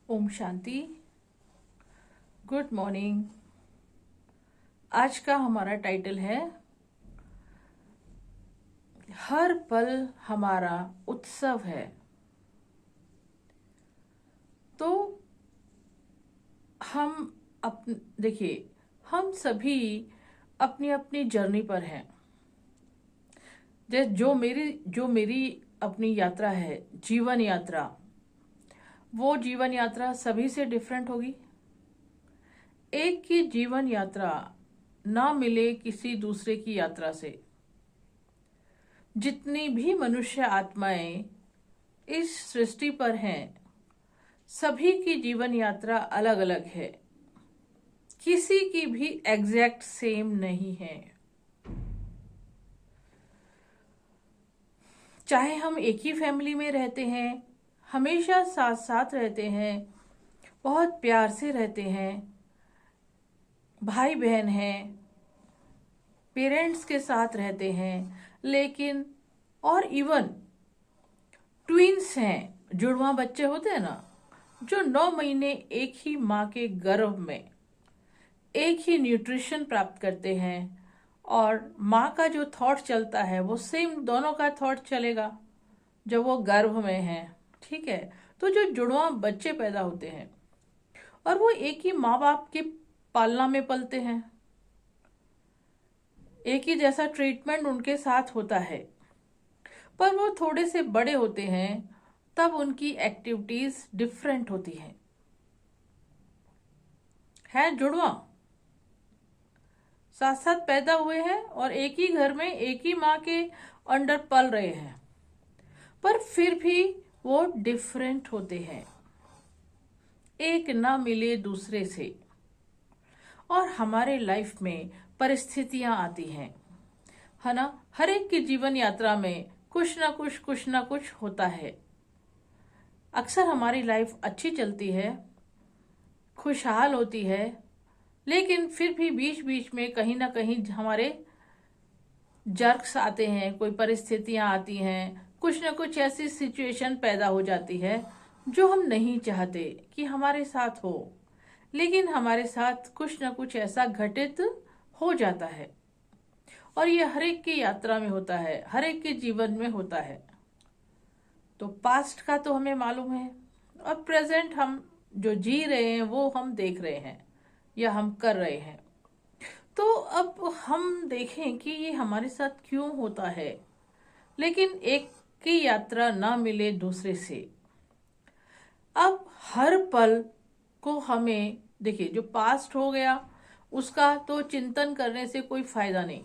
Om Shanti. Good morning. आज का हमारा टाइटल है हर पल हमारा उत्सव है। तो हम देखिए, हम सभी अपनी अपनी जर्नी पर हैं। जो मेरी अपनी यात्रा है, जीवन यात्रा, वो जीवन यात्रा सभी से डिफरेंट होगी। एक की जीवन यात्रा ना मिले किसी दूसरे की यात्रा से। जितनी भी मनुष्य आत्माएं इस सृष्टि पर हैं, सभी की जीवन यात्रा अलग अलग है। किसी की भी एग्जैक्ट सेम नहीं है। चाहे हम एक ही फैमिली में रहते हैं, हमेशा साथ साथ रहते हैं, बहुत प्यार से रहते हैं, भाई बहन हैं, पेरेंट्स के साथ रहते हैं, लेकिन और इवन ट्विंस हैं, जुड़वा बच्चे होते हैं ना, जो 9 महीने एक ही माँ के गर्भ में एक ही न्यूट्रिशन प्राप्त करते हैं, और माँ का जो थॉट चलता है वो सेम दोनों का थॉट चलेगा जब वो गर्भ में है। ठीक है। तो जो जुड़वा बच्चे पैदा होते हैं और वो एक ही माँ बाप की पालना में पलते हैं, एक ही जैसा ट्रीटमेंट उनके साथ होता है, पर वो थोड़े से बड़े होते हैं तब उनकी एक्टिविटीज डिफरेंट होती हैं। है जुड़वा साथ साथ पैदा हुए हैं और एक ही घर में एक ही माँ के अंडर पल रहे हैं, पर फिर भी वो डिफरेंट होते हैं, एक ना मिले दूसरे से। और हमारे लाइफ में परिस्थितियां आती हैं, है ना। हर एक की जीवन यात्रा में कुछ ना कुछ होता है। अक्सर हमारी लाइफ अच्छी चलती है, खुशहाल होती है, लेकिन फिर भी बीच बीच में कहीं ना कहीं हमारे जर्क्स आते हैं, कोई परिस्थितियां आती हैं, कुछ ना कुछ ऐसी सिचुएशन पैदा हो जाती है जो हम नहीं चाहते कि हमारे साथ हो, लेकिन हमारे साथ कुछ ना कुछ ऐसा घटित हो जाता है। और ये हर एक की यात्रा में होता है, हर एक के जीवन में होता है। तो पास्ट का तो हमें मालूम है, और प्रेजेंट हम जो जी रहे हैं वो हम देख रहे हैं या हम कर रहे हैं। तो अब हम देखें कि ये हमारे साथ क्यों होता है, लेकिन एक की यात्रा ना मिले दूसरे से। अब हर पल को हमें देखिए, जो पास्ट हो गया उसका तो चिंतन करने से कोई फायदा नहीं,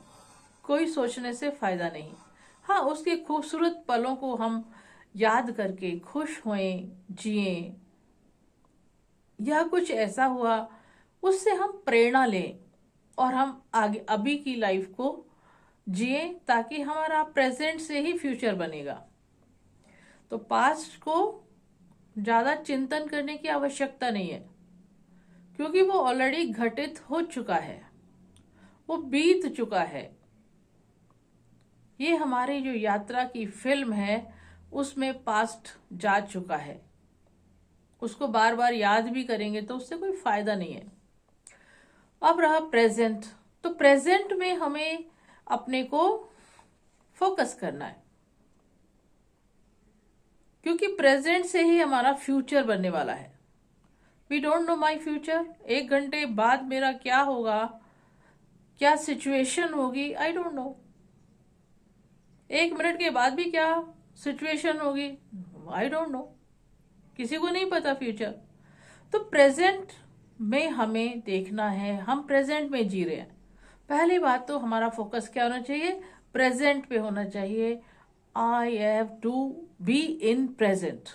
कोई सोचने से फायदा नहीं। हाँ, उसके खूबसूरत पलों को हम याद करके खुश होएं, जिए, या कुछ ऐसा हुआ उससे हम प्रेरणा लें और हम आगे अभी की लाइफ को जिए, ताकि हमारा प्रेजेंट से ही फ्यूचर बनेगा। तो पास्ट को ज्यादा चिंतन करने की आवश्यकता नहीं है, क्योंकि वो ऑलरेडी घटित हो चुका है, वो बीत चुका है। ये हमारी जो यात्रा की फिल्म है उसमें पास्ट जा चुका है, उसको बार बार याद भी करेंगे तो उससे कोई फायदा नहीं है। अब रहा प्रेजेंट। तो प्रेजेंट में हमें अपने को फोकस करना है, क्योंकि प्रेजेंट से ही हमारा फ्यूचर बनने वाला है। We don't know my future, 1 घंटे बाद मेरा क्या होगा, क्या सिचुएशन होगी, आई डोंट नो। 1 मिनट के बाद भी क्या सिचुएशन होगी, आई डोंट नो। किसी को नहीं पता फ्यूचर। तो प्रेजेंट में हमें देखना है, हम प्रेजेंट में जी रहे हैं। पहली बात तो हमारा फोकस क्या होना चाहिए, प्रेजेंट पे होना चाहिए। I have to be in present.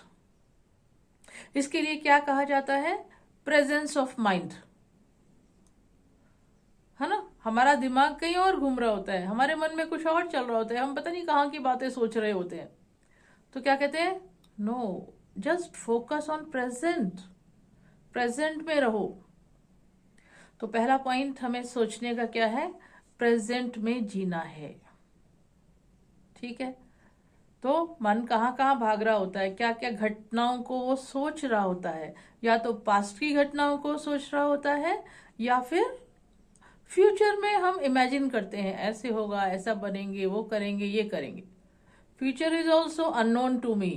इसके लिए क्या कहा जाता है, प्रेजेंस ऑफ माइंड, है ना। हमारा दिमाग कहीं और घूम रहा होता है, हमारे मन में कुछ और चल रहा होता है, हम पता नहीं कहाँ की बातें सोच रहे होते हैं। तो क्या कहते हैं, no, just focus on present, present में रहो। तो पहला पॉइंट हमें सोचने का क्या है, प्रेजेंट में जीना है। ठीक है। तो मन कहाँ कहाँ भाग रहा होता है, क्या क्या घटनाओं को वो सोच रहा होता है, या तो पास्ट की घटनाओं को सोच रहा होता है, या फिर फ्यूचर में हम इमेजिन करते हैं ऐसे होगा, ऐसा बनेंगे, वो करेंगे, ये करेंगे। Future is also unknown to me.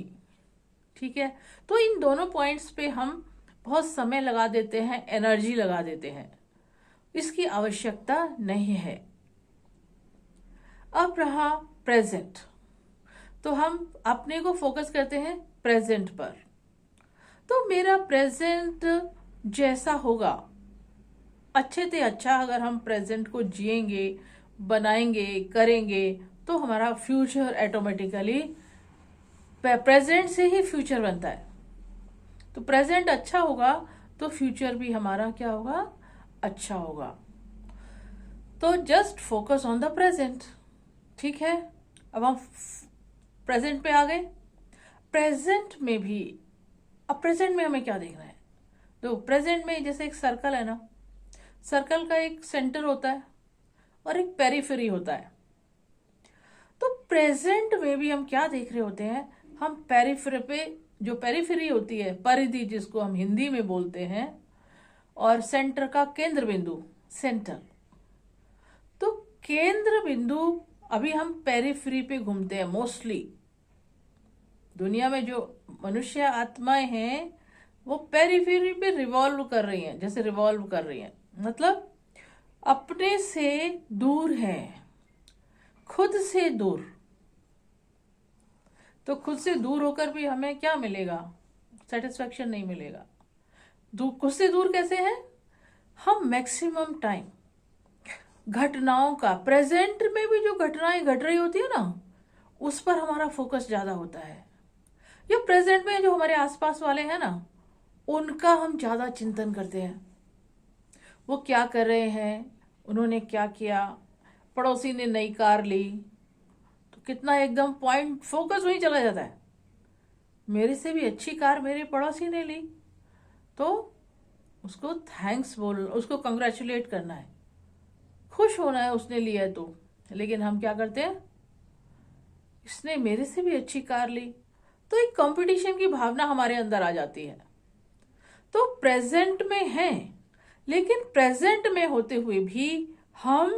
ठीक है, तो इन दोनों पॉइंट्स पे हम बहुत समय लगा देते हैं, एनर्जी लगा देते हैं, इसकी आवश्यकता नहीं है। अब रहा प्रेजेंट, तो हम अपने को फोकस करते हैं प्रेजेंट पर। तो मेरा प्रेजेंट जैसा होगा, अच्छे से अच्छा अगर हम प्रेजेंट को जिएंगे, बनाएंगे, करेंगे, तो हमारा फ्यूचर ऑटोमेटिकली, प्रेजेंट से ही फ्यूचर बनता है। तो प्रेजेंट अच्छा होगा तो फ्यूचर भी हमारा क्या होगा, अच्छा होगा। तो just focus on the present. ठीक है, अब हम प्रेजेंट पे आ गए। प्रेजेंट में भी, अब प्रेजेंट में हमें क्या देखना है, तो प्रेजेंट में जैसे एक सर्कल है ना, सर्कल का एक सेंटर होता है और एक पेरिफेरी होता है। तो प्रेजेंट में भी हम क्या देख रहे होते हैं, हम पेरिफेरी पे, जो पेरिफेरी होती है, परिधि जिसको हम हिंदी में बोलते हैं, और सेंटर का केंद्र बिंदु, सेंटर। तो केंद्र बिंदु, अभी हम पेरिफेरी पे घूमते हैं मोस्टली। दुनिया में जो मनुष्य आत्माएं हैं वो पेरिफेरी पे रिवॉल्व कर रही हैं, जैसे रिवॉल्व कर रही हैं, मतलब अपने से दूर हैं, खुद से दूर। तो खुद से दूर होकर भी हमें क्या मिलेगा, सेटिस्फेक्शन नहीं मिलेगा। खुद से दूर कैसे हैं, हम मैक्सिमम टाइम घटनाओं का, प्रेजेंट में भी जो घटनाएं घट रही होती है ना, उस पर हमारा फोकस ज्यादा होता है। या प्रेजेंट में जो हमारे आसपास वाले हैं ना, उनका हम ज्यादा चिंतन करते हैं, वो क्या कर रहे हैं, उन्होंने क्या किया, पड़ोसी ने नई कार ली, तो कितना एकदम पॉइंट फोकस वहीं चला जाता है, मेरे से भी अच्छी कार मेरे पड़ोसी ने ली, तो उसको थैंक्स बोल, उसको कंग्रेचुलेट करना है, खुश होना है उसने लिया है तो। लेकिन हम क्या करते हैं, इसने मेरे से भी अच्छी कार ली, तो एक कंपटीशन की भावना हमारे अंदर आ जाती है। तो प्रेजेंट में हैं, लेकिन प्रेजेंट में होते हुए भी हम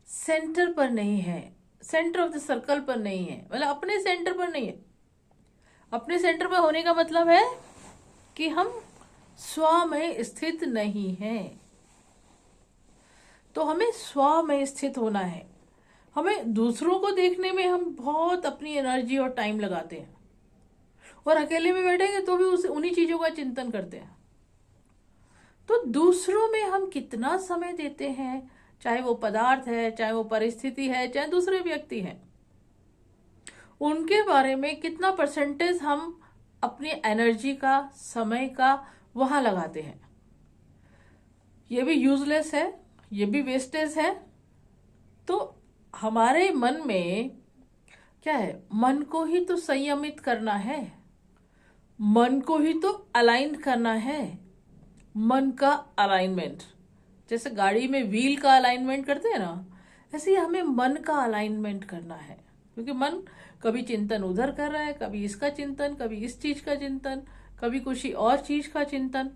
सेंटर पर नहीं है, सेंटर ऑफ द सर्कल पर नहीं है, मतलब अपने सेंटर पर नहीं है। अपने सेंटर पर होने का मतलब है कि हम स्व में स्थित नहीं हैं। तो हमें स्व में स्थित होना है। हमें दूसरों को देखने में हम बहुत अपनी एनर्जी और टाइम लगाते हैं, और अकेले में बैठेंगे तो भी उस उन्हीं चीजों का चिंतन करते हैं। तो दूसरों में हम कितना समय देते हैं, चाहे वो पदार्थ है, चाहे वो परिस्थिति है, चाहे दूसरे व्यक्ति हैं, उनके बारे में कितना परसेंटेज हम अपनी एनर्जी का, समय का वहां लगाते हैं, ये भी यूजलेस है, ये भी वेस्टेज है। तो हमारे मन में क्या है, मन को ही तो संयमित करना है, मन को ही तो अलाइन करना है। मन का अलाइनमेंट, जैसे गाड़ी में व्हील का अलाइनमेंट करते हैं ना, ऐसे ही हमें मन का अलाइनमेंट करना है। क्योंकि मन कभी चिंतन उधर कर रहा है, कभी इसका चिंतन, कभी इस चीज का चिंतन, कभी कुछ और चीज का चिंतन।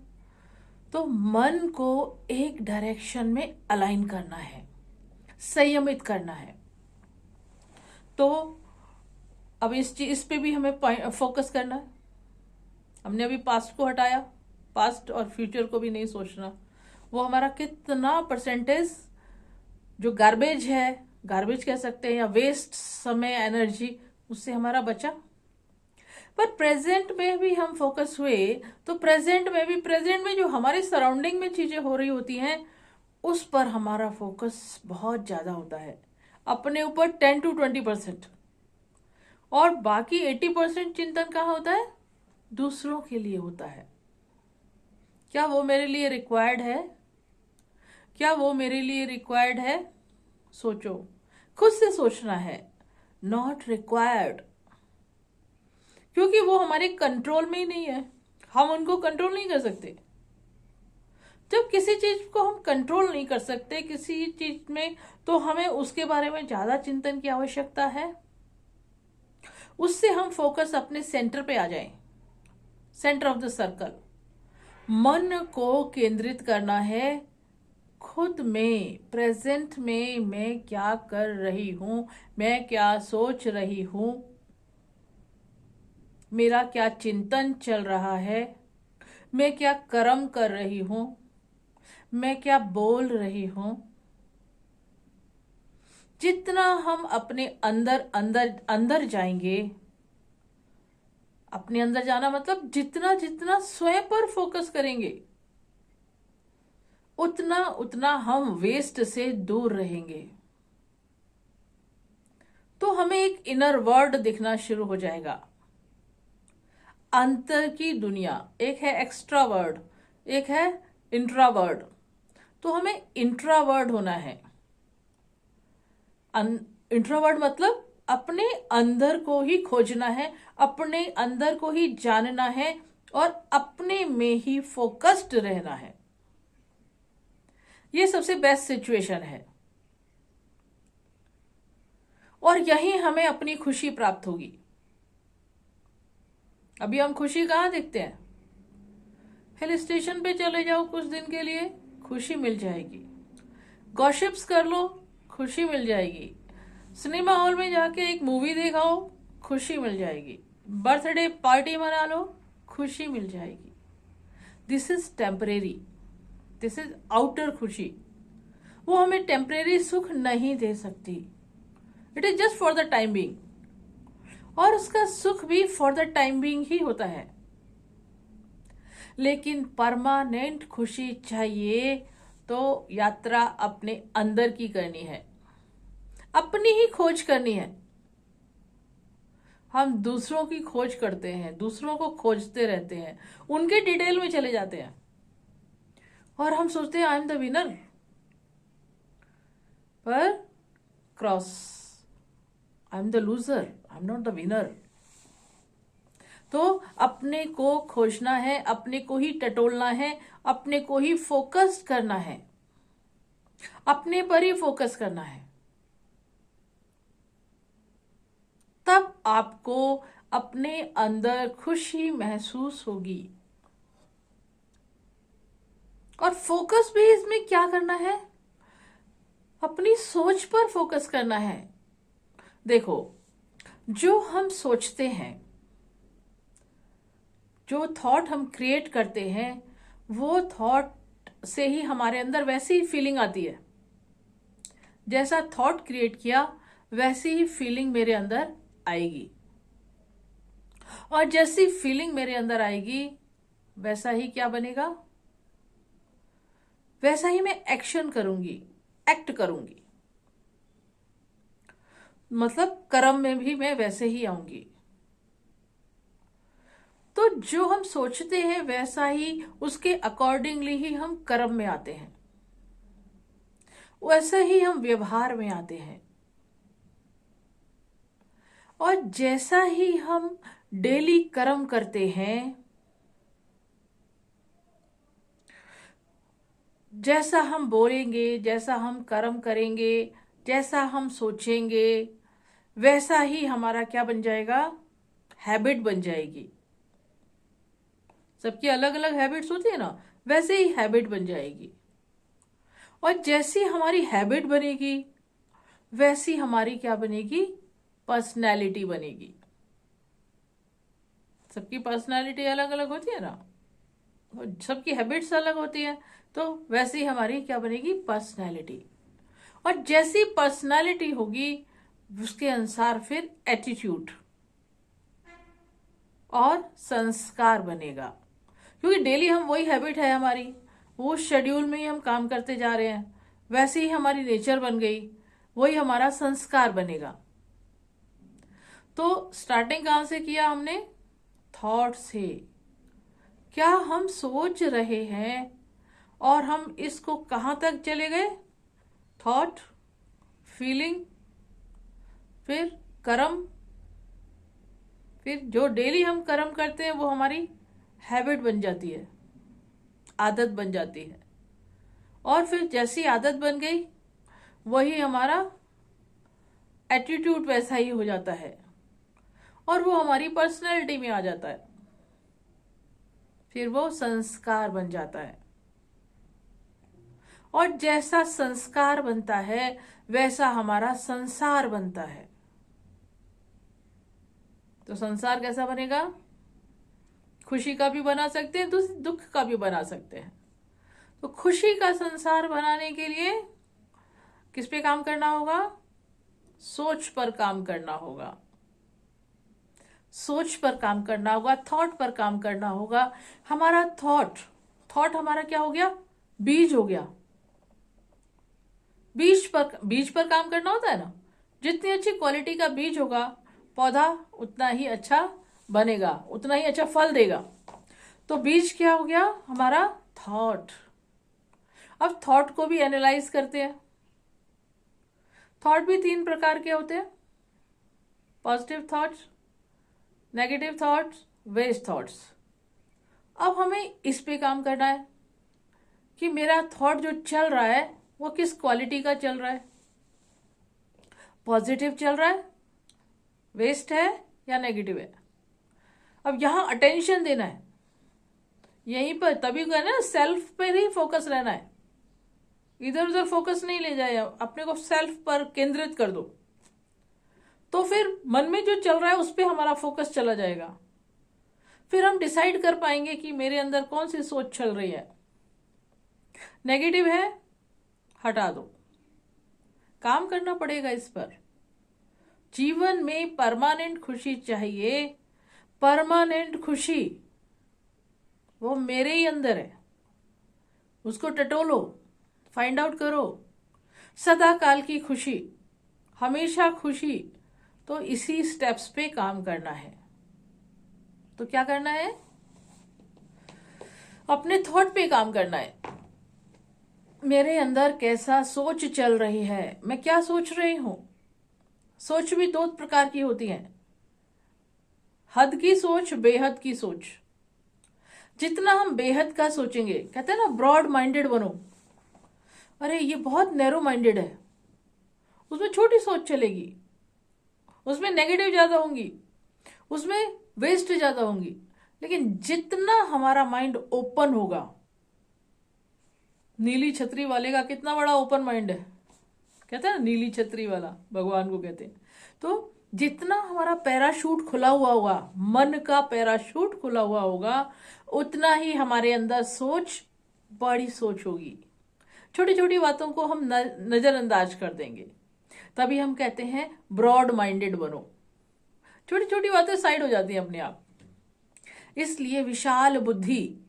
तो मन को एक डायरेक्शन में अलाइन करना है, संयमित करना है। तो अब इस चीज पे भी हमें फोकस करना है। हमने अभी पास्ट को हटाया, पास्ट और फ्यूचर को भी नहीं सोचना। वो हमारा कितना परसेंटेज जो गार्बेज है, गार्बेज कह सकते हैं, या वेस्ट समय, एनर्जी, उससे हमारा बचा। पर प्रेजेंट में भी हम फोकस हुए तो प्रेजेंट में भी, प्रेजेंट में जो हमारे सराउंडिंग में चीजें हो रही होती हैं उस पर हमारा फोकस बहुत ज्यादा होता है, अपने ऊपर 10 to 20%। और बाकी 80% चिंतन कहाँ होता है, दूसरों के लिए होता है। क्या वो मेरे लिए रिक्वायर्ड है, क्या वो मेरे लिए रिक्वायर्ड है, सोचो, खुद से सोचना है, नॉट रिक्वायर्ड। क्योंकि वो हमारे कंट्रोल में ही नहीं है, हम उनको कंट्रोल नहीं कर सकते। जब किसी चीज को हम कंट्रोल नहीं कर सकते किसी चीज में, तो हमें उसके बारे में ज्यादा चिंतन की आवश्यकता है। उससे हम फोकस अपने सेंटर पे आ जाएं, सेंटर ऑफ द सर्कल। मन को केंद्रित करना है खुद में, प्रेजेंट में मैं क्या कर रही हूं, मैं क्या सोच रही हूं, मेरा क्या चिंतन चल रहा है, मैं क्या कर्म कर रही हूं, मैं क्या बोल रही हूं। जितना हम अपने अंदर अंदर अंदर जाएंगे, अपने अंदर जाना मतलब जितना जितना स्वयं पर फोकस करेंगे, उतना उतना हम वेस्ट से दूर रहेंगे। तो हमें एक इनर वर्ल्ड दिखना शुरू हो जाएगा, अंतर की दुनिया। एक है एक्स्ट्रा वर्ड, एक है इंट्रा वर्ड। तो हमें इंट्रा वर्ड होना है। इंट्रा वर्ड मतलब अपने अंदर को ही खोजना है, अपने अंदर को ही जानना है और अपने में ही फोकस्ड रहना है। ये सबसे बेस्ट सिचुएशन है और यही हमें अपनी खुशी प्राप्त होगी। अभी हम खुशी कहाँ देखते हैं? हिल स्टेशन पे चले जाओ कुछ दिन के लिए, खुशी मिल जाएगी। गॉसिप्स कर लो, खुशी मिल जाएगी। सिनेमा हॉल में जाके एक मूवी देखाओ, खुशी मिल जाएगी। बर्थडे पार्टी मना लो, खुशी मिल जाएगी। This is temporary, this is outer खुशी। वो हमें टेम्परेरी सुख नहीं दे सकती। It is just for the time being, और उसका सुख भी फॉर द टाइम बीइंग ही होता है। लेकिन परमानेंट खुशी चाहिए तो यात्रा अपने अंदर की करनी है, अपनी ही खोज करनी है। हम दूसरों की खोज करते हैं, दूसरों को खोजते रहते हैं, उनके डिटेल में चले जाते हैं और हम सोचते हैं आई एम द विनर, पर cross, I am the loser, I am not the winner. तो अपने को खोजना है, अपने को ही टटोलना है, अपने को ही फोकस करना है, अपने पर ही फोकस करना है। तब आपको अपने अंदर खुशी महसूस होगी। और फोकस भी इसमें क्या करना है? अपनी सोच पर फोकस करना है। देखो, जो हम सोचते हैं, जो थॉट हम क्रिएट करते हैं, वो थॉट से ही हमारे अंदर वैसी ही फीलिंग आती है। जैसा थॉट क्रिएट किया वैसी ही फीलिंग मेरे अंदर आएगी, और जैसी फीलिंग मेरे अंदर आएगी वैसा ही क्या बनेगा, वैसा ही मैं एक्शन करूंगी, एक्ट करूंगी। मतलब कर्म में भी मैं वैसे ही आऊंगी। तो जो हम सोचते हैं वैसा ही, उसके अकॉर्डिंगली ही हम कर्म में आते हैं, वैसे ही हम व्यवहार में आते हैं। और जैसा ही हम डेली कर्म करते हैं, जैसा हम बोलेंगे, जैसा हम कर्म करेंगे, जैसा हम सोचेंगे, वैसा ही हमारा क्या बन जाएगा, हैबिट बन जाएगी। सबकी अलग अलग हैबिट्स होती है ना, वैसे ही हैबिट बन जाएगी। और जैसी हमारी हैबिट बनेगी वैसी हमारी क्या बनेगी, पर्सनैलिटी बनेगी। सबकी पर्सनैलिटी अलग अलग होती है ना, सबकी हैबिट्स अलग होती है, तो वैसी हमारी क्या बनेगी, पर्सनैलिटी। और जैसी पर्सनैलिटी होगी उसके अनुसार फिर एटीट्यूड और संस्कार बनेगा। क्योंकि डेली हम वही हैबिट है हमारी, वो शेड्यूल में ही हम काम करते जा रहे हैं, वैसे ही हमारी नेचर बन गई, वही हमारा संस्कार बनेगा। तो स्टार्टिंग कहां से किया हमने, थॉट से। क्या हम सोच रहे हैं और हम इसको कहां तक चले गए, थॉट, फीलिंग, फिर कर्म, फिर जो डेली हम कर्म करते हैं वो हमारी हैबिट बन जाती है, आदत बन जाती है। और फिर जैसी आदत बन गई वही हमारा एटीट्यूड वैसा ही हो जाता है। और वो हमारी पर्सनैलिटी में आ जाता है, फिर वो संस्कार बन जाता है। और जैसा संस्कार बनता है वैसा हमारा संसार बनता है। तो संसार कैसा बनेगा? खुशी का भी बना सकते हैं, दुख का भी बना सकते हैं। तो खुशी का संसार बनाने के लिए किस पे काम करना होगा? सोच पर काम करना होगा, सोच पर काम करना होगा, थॉट पर काम करना होगा। हमारा थॉट हमारा क्या हो गया? बीज हो गया। बीज पर काम करना होता है ना। जितनी अच्छी क्वालिटी का बीज होगा पौधा उतना ही अच्छा बनेगा, उतना ही अच्छा फल देगा। तो बीज क्या हो गया? हमारा थॉट। अब थॉट को भी एनालाइज करते हैं। थॉट भी 3 प्रकार के होते हैं: positive thoughts, negative thoughts, waste thoughts. अब हमें इस पे काम करना है कि मेरा थॉट जो चल रहा है वो किस क्वालिटी का चल रहा है। पॉजिटिव चल रहा है, वेस्ट है, या नेगेटिव है। अब यहां अटेंशन देना है, यहीं पर। तभी कहना है सेल्फ पर ही फोकस रहना है, इधर उधर फोकस नहीं ले जाए, अपने को सेल्फ पर केंद्रित कर दो। तो फिर मन में जो चल रहा है उस पर हमारा फोकस चला जाएगा। फिर हम डिसाइड कर पाएंगे कि मेरे अंदर कौन सी सोच चल रही है। नेगेटिव है, हटा दो। काम करना पड़ेगा इस पर। जीवन में परमानेंट खुशी चाहिए। परमानेंट खुशी वो मेरे ही अंदर है, उसको टटोलो, फाइंड आउट करो। सदा काल की खुशी, हमेशा खुशी, तो इसी स्टेप्स पे काम करना है। तो क्या करना है? अपने थॉट पे काम करना है। मेरे अंदर कैसा सोच चल रही है, मैं क्या सोच रही हूं। सोच भी 2 प्रकार की होती है: हद की सोच, बेहद की सोच। जितना हम बेहद का सोचेंगे, कहते हैं ना ब्रॉड माइंडेड बनो। अरे ये बहुत नैरो माइंडेड है, उसमें छोटी सोच चलेगी, उसमें नेगेटिव ज्यादा होंगी, उसमें वेस्ट ज्यादा होंगी। लेकिन जितना हमारा माइंड ओपन होगा, नीली छतरी वाले का कितना बड़ा ओपन माइंड है, कहते हैं ना नीली छतरी वाला, भगवान को कहते हैं। तो जितना हमारा पैराशूट खुला हुआ होगा, मन का पैराशूट खुला हुआ होगा, उतना ही हमारे अंदर सोच, बड़ी सोच होगी। छोटी छोटी बातों को हम नजरअंदाज कर देंगे। तभी हम कहते हैं ब्रॉड माइंडेड बनो। छोटी छोटी बातें साइड हो जाती हैं अपने आप। इसलिए विशाल बुद्धि,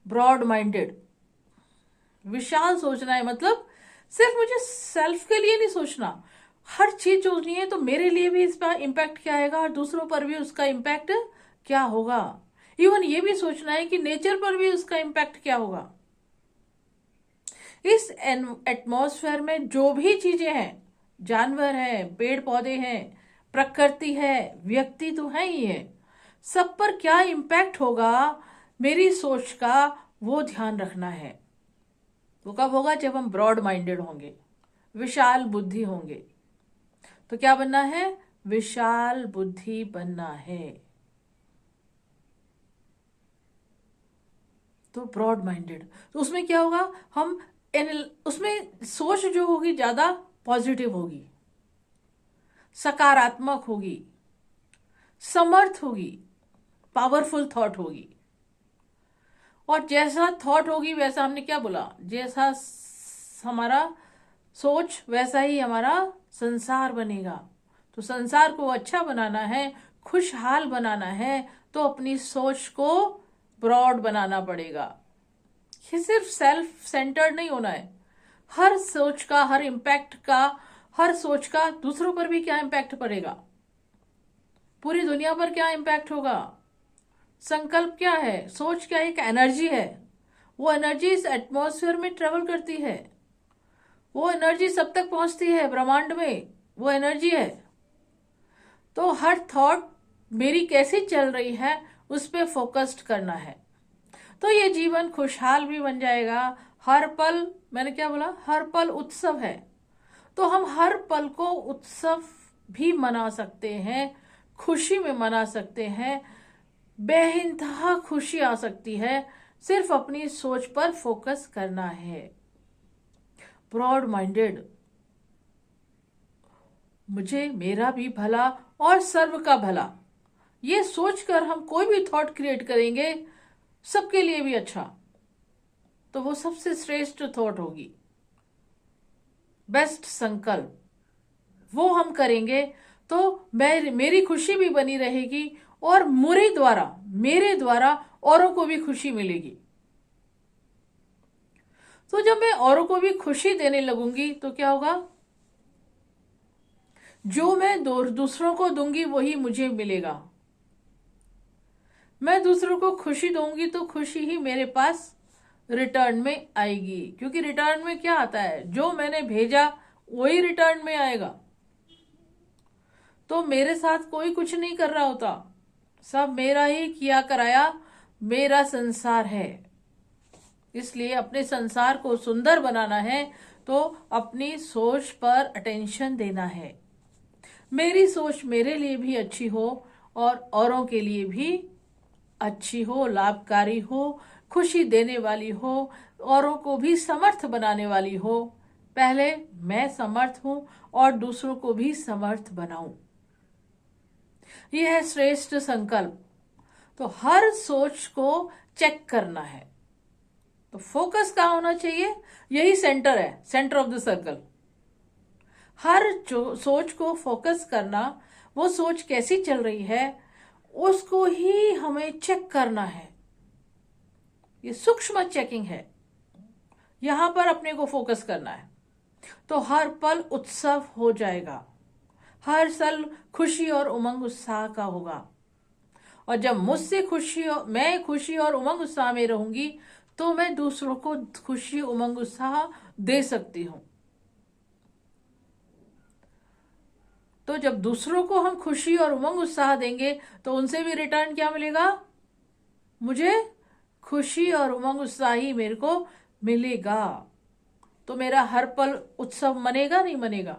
ब्रॉड माइंडेड, विशाल सोचना है। मतलब सिर्फ मुझे सेल्फ के लिए नहीं सोचना, हर चीज सोचनी है तो मेरे लिए भी इसका इम्पैक्ट क्या आएगा और दूसरों पर भी उसका इम्पैक्ट क्या होगा। इवन ये भी सोचना है कि नेचर पर भी उसका इम्पैक्ट क्या होगा। इस एटमॉस्फेयर में जो भी चीजें हैं, जानवर हैं, पेड़ पौधे हैं, प्रकृति है, व्यक्ति तो है ही है, सब पर क्या इम्पैक्ट होगा मेरी सोच का, वो ध्यान रखना है। वो कब होगा? जब हम ब्रॉड माइंडेड होंगे, विशाल बुद्धि होंगे। तो क्या बनना है? विशाल बुद्धि बनना है। तो ब्रॉड माइंडेड, तो उसमें क्या होगा? हम उसमें सोच जो होगी ज्यादा पॉजिटिव होगी, सकारात्मक होगी, समर्थ होगी, पावरफुल थॉट होगी। और जैसा थॉट होगी वैसा, हमने क्या बोला, जैसा हमारा सोच वैसा ही हमारा संसार बनेगा। तो संसार को अच्छा बनाना है, खुशहाल बनाना है, तो अपनी सोच को ब्रॉड बनाना पड़ेगा। ये सिर्फ सेल्फ सेंटर्ड नहीं होना है। हर सोच का, हर इम्पैक्ट का, हर सोच का दूसरों पर भी क्या इम्पैक्ट पड़ेगा, पूरी दुनिया पर क्या इम्पैक्ट होगा। संकल्प क्या है? सोच क्या? एक एनर्जी है। वो एनर्जी इस एटमॉस्फेयर में ट्रेवल करती है, वो एनर्जी सब तक पहुंचती है, ब्रह्मांड में वो एनर्जी है। तो हर थॉट मेरी कैसी चल रही है उस पर फोकस्ड करना है, तो ये जीवन खुशहाल भी बन जाएगा। हर पल, मैंने क्या बोला, हर पल उत्सव है। तो हम हर पल को उत्सव भी मना सकते हैं, खुशी में मना सकते हैं, बेइंतहा खुशी आ सकती है। सिर्फ अपनी सोच पर फोकस करना है। ब्रॉड माइंडेड, मुझे मेरा भी भला और सर्व का भला, ये सोचकर हम कोई भी थॉट क्रिएट करेंगे सबके लिए भी अच्छा, तो वो सबसे श्रेष्ठ थॉट होगी। बेस्ट संकल्प वो हम करेंगे तो मेरी खुशी भी बनी रहेगी और मेरे द्वारा औरों को भी खुशी मिलेगी। तो जब मैं औरों को भी खुशी देने लगूंगी तो क्या होगा? जो मैं दूसरों को दूंगी वही मुझे मिलेगा। मैं दूसरों को खुशी दूंगी तो खुशी ही मेरे पास रिटर्न में आएगी, क्योंकि रिटर्न में क्या आता है? जो मैंने भेजा वही रिटर्न में आएगा। तो मेरे साथ कोई कुछ नहीं कर रहा होता, सब मेरा ही किया कराया मेरा संसार है। इसलिए अपने संसार को सुंदर बनाना है तो अपनी सोच पर अटेंशन देना है। मेरी सोच मेरे लिए भी अच्छी हो और औरों के लिए भी अच्छी हो, लाभकारी हो, खुशी देने वाली हो, औरों को भी समर्थ बनाने वाली हो। पहले मैं समर्थ हूं और दूसरों को भी समर्थ बनाऊं। यह है श्रेष्ठ संकल्प। तो हर सोच को चेक करना है। तो फोकस कहाँ होना चाहिए? यही सेंटर है, सेंटर ऑफ द सर्कल। हर सोच को फोकस करना, वो सोच कैसी चल रही है उसको ही हमें चेक करना है। ये सूक्ष्म चेकिंग है, यहां पर अपने को फोकस करना है तो हर पल उत्सव हो जाएगा, हर साल खुशी और उमंग उत्साह का होगा। और जब मैं खुशी और उमंग उत्साह में रहूंगी तो मैं दूसरों को खुशी उमंग उत्साह दे सकती हूं। तो जब दूसरों को हम खुशी और उमंग उत्साह देंगे तो उनसे भी रिटर्न क्या मिलेगा? मुझे खुशी और उमंग उत्साह ही मेरे को मिलेगा। तो मेरा हर पल उत्सव मनेगा नहीं मनेगा?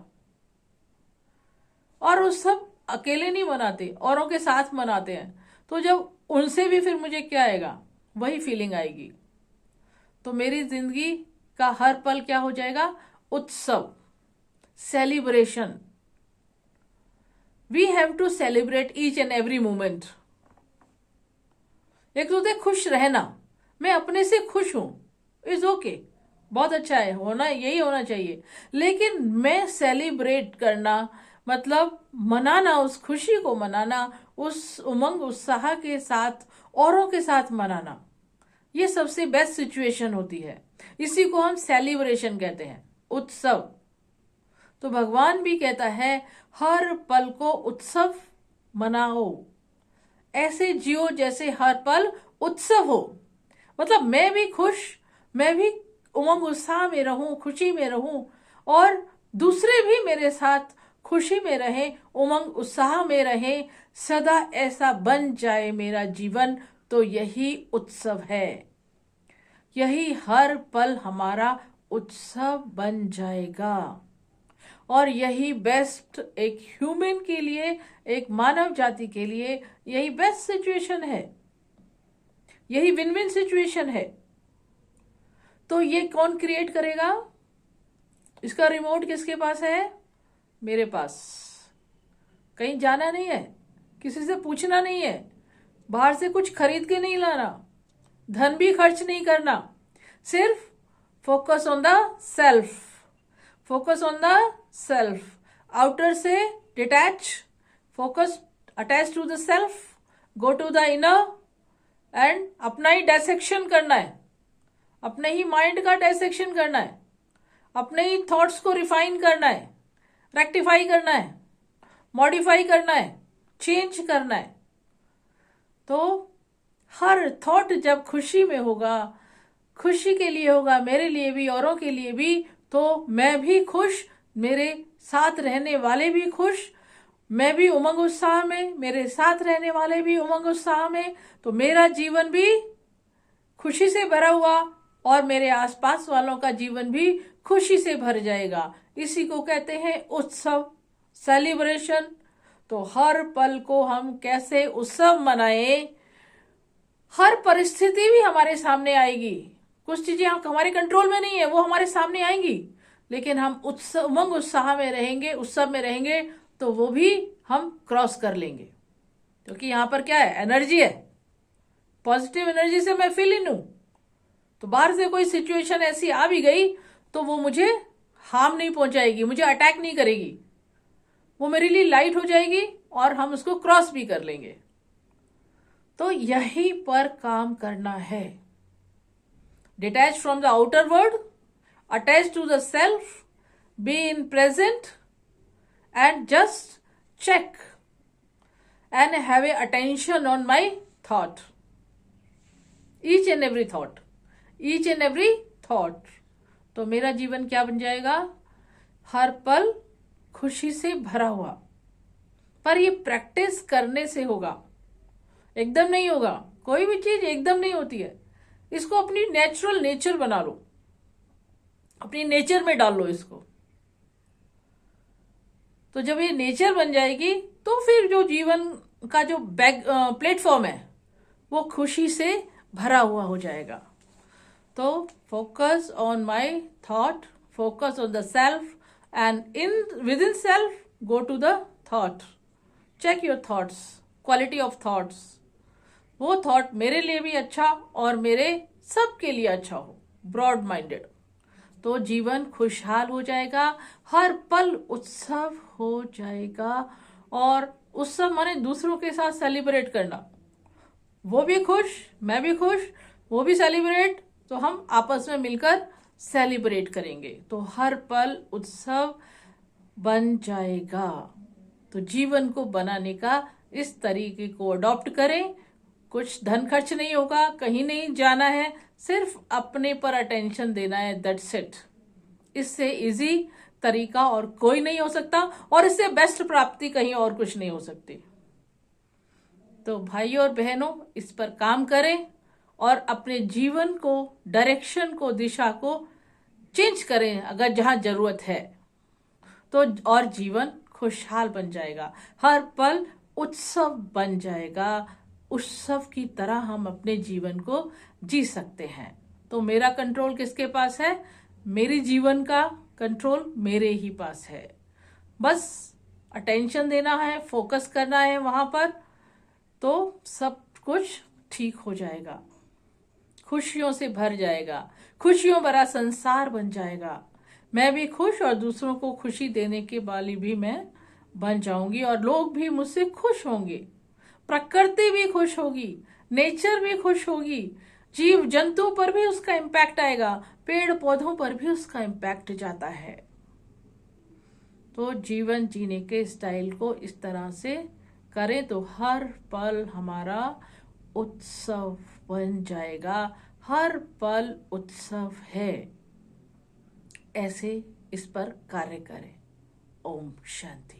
और उत्सव अकेले नहीं मनाते, औरों के साथ मनाते हैं। तो जब उनसे भी फिर मुझे क्या आएगा? वही फीलिंग आएगी। तो मेरी जिंदगी का हर पल क्या हो जाएगा? उत्सव, celebration. We have to celebrate each and every moment. एक तो होता है खुश रहना, मैं अपने से खुश हूं, इज ओके, बहुत अच्छा है, होना यही होना चाहिए। लेकिन मैं सेलिब्रेट करना मतलब मनाना, उस खुशी को मनाना, उस उमंग उत्साह के साथ औरों के साथ मनाना, ये सबसे बेस्ट सिचुएशन होती है। इसी को हम सेलिब्रेशन कहते हैं, उत्सव। तो भगवान भी कहता है हर पल को उत्सव मनाओ, ऐसे जियो जैसे हर पल उत्सव हो। मतलब मैं भी खुश, मैं भी उमंग उत्साह में रहूं, खुशी में रहूं और दूसरे भी मेरे साथ खुशी में रहें, उमंग उत्साह में रहें, सदा ऐसा बन जाए मेरा जीवन। तो यही उत्सव है, यही हर पल हमारा उत्सव बन जाएगा। और यही बेस्ट एक ह्यूमन के लिए, एक मानव जाति के लिए यही बेस्ट सिचुएशन है, यही विन विन सिचुएशन है। तो ये कौन क्रिएट करेगा? इसका रिमोट किसके पास है? मेरे पास। कहीं जाना नहीं है, किसी से पूछना नहीं है, बाहर से कुछ खरीद के नहीं लाना, धन भी खर्च नहीं करना, सिर्फ focus on the self, focus on the self. Outer से detach, focus attach to the self, go to the inner and अपना ही डायसेक्शन करना है, अपने ही माइंड का डायसेक्शन करना है, अपने ही थॉट्स को रिफाइन करना है, रेक्टिफाई करना है, मॉडिफाई करना है, चेंज करना है। तो हर थॉट जब खुशी में होगा, खुशी के लिए होगा, मेरे लिए भी औरों के लिए भी, तो मैं भी खुश, मेरे साथ रहने वाले भी खुश, मैं भी उमंग उत्साह में, मेरे साथ रहने वाले भी उमंग उत्साह में। तो मेरा जीवन भी खुशी से भरा हुआ और मेरे आसपास वालों का जीवन भी खुशी से भर जाएगा। इसी को कहते हैं उत्सव, सेलिब्रेशन। तो हर पल को हम कैसे उत्सव मनाएं। हर परिस्थिति भी हमारे सामने आएगी, कुछ चीजें हमारे कंट्रोल में नहीं है, वो हमारे सामने आएंगी, लेकिन हम उत्सव उमंग उत्साह में रहेंगे, उत्सव में रहेंगे, तो वो भी हम क्रॉस कर लेंगे। क्योंकि यहाँ पर क्या है, एनर्जी है, पॉजिटिव एनर्जी से मैं फिल इन हूं। तो बाहर से कोई सिचुएशन ऐसी आ भी गई तो वो मुझे हार्म नहीं पहुंचाएगी, मुझे अटैक नहीं करेगी, वो मेरे लिए लाइट हो जाएगी और हम उसको क्रॉस भी कर लेंगे। तो यहीं पर काम करना है। Detach from the outer world, attach to the self, be in present and just check and have a attention on my thought, each and every thought। तो मेरा जीवन क्या बन जाएगा, हर पल खुशी से भरा हुआ। पर ये प्रैक्टिस करने से होगा, एकदम नहीं होगा, कोई भी चीज एकदम नहीं होती है। इसको अपनी नेचुरल नेचर बना लो, अपनी नेचर में डाल लो इसको। तो जब ये नेचर बन जाएगी तो फिर जो जीवन का जो प्लेटफॉर्म है वो खुशी से भरा हुआ हो जाएगा। तो focus on my thought, focus on the self, and within self go to the thought, check your thoughts, quality of thoughts, वो थॉट मेरे लिए भी अच्छा और मेरे सबके लिए अच्छा हो, ब्रॉड माइंडेड। तो जीवन खुशहाल हो जाएगा, हर पल उत्सव हो जाएगा। और उत्सव माने दूसरों के साथ सेलिब्रेट करना, वो भी खुश, मैं भी खुश, वो भी सेलिब्रेट, तो हम आपस में मिलकर सेलिब्रेट करेंगे, तो हर पल उत्सव बन जाएगा। तो जीवन को बनाने का इस तरीके को अडॉप्ट करें। कुछ धन खर्च नहीं होगा, कहीं नहीं जाना है, सिर्फ अपने पर अटेंशन देना है, दैट्स इट। इससे इजी तरीका और कोई नहीं हो सकता, और इससे बेस्ट प्राप्ति कहीं और कुछ नहीं हो सकती। तो भाइयों और बहनों, इस पर काम करें और अपने जीवन को, डायरेक्शन को, दिशा को चेंज करें अगर जहां जरूरत है, तो और जीवन खुशहाल बन जाएगा, हर पल उत्सव बन जाएगा। उत्सव की तरह हम अपने जीवन को जी सकते हैं। तो मेरा कंट्रोल किसके पास है, मेरी जीवन का कंट्रोल मेरे ही पास है। बस अटेंशन देना है, फोकस करना है वहां पर, तो सब कुछ ठीक हो जाएगा, खुशियों से भर जाएगा, खुशियों भरा संसार बन जाएगा। मैं भी खुश और दूसरों को खुशी देने के वाली भी मैं बन जाऊंगी, और लोग भी मुझसे खुश होंगे, प्रकृति भी खुश होगी, नेचर भी खुश होगी, जीव जंतु पर भी उसका इम्पैक्ट आएगा, पेड़ पौधों पर भी उसका इम्पैक्ट जाता है। तो जीवन जीने के स्टाइल को इस तरह से करें तो हर पल हमारा उत्सव बन जाएगा, हर पल उत्सव है। ऐसे इस पर कार्य करें। ओम शांति।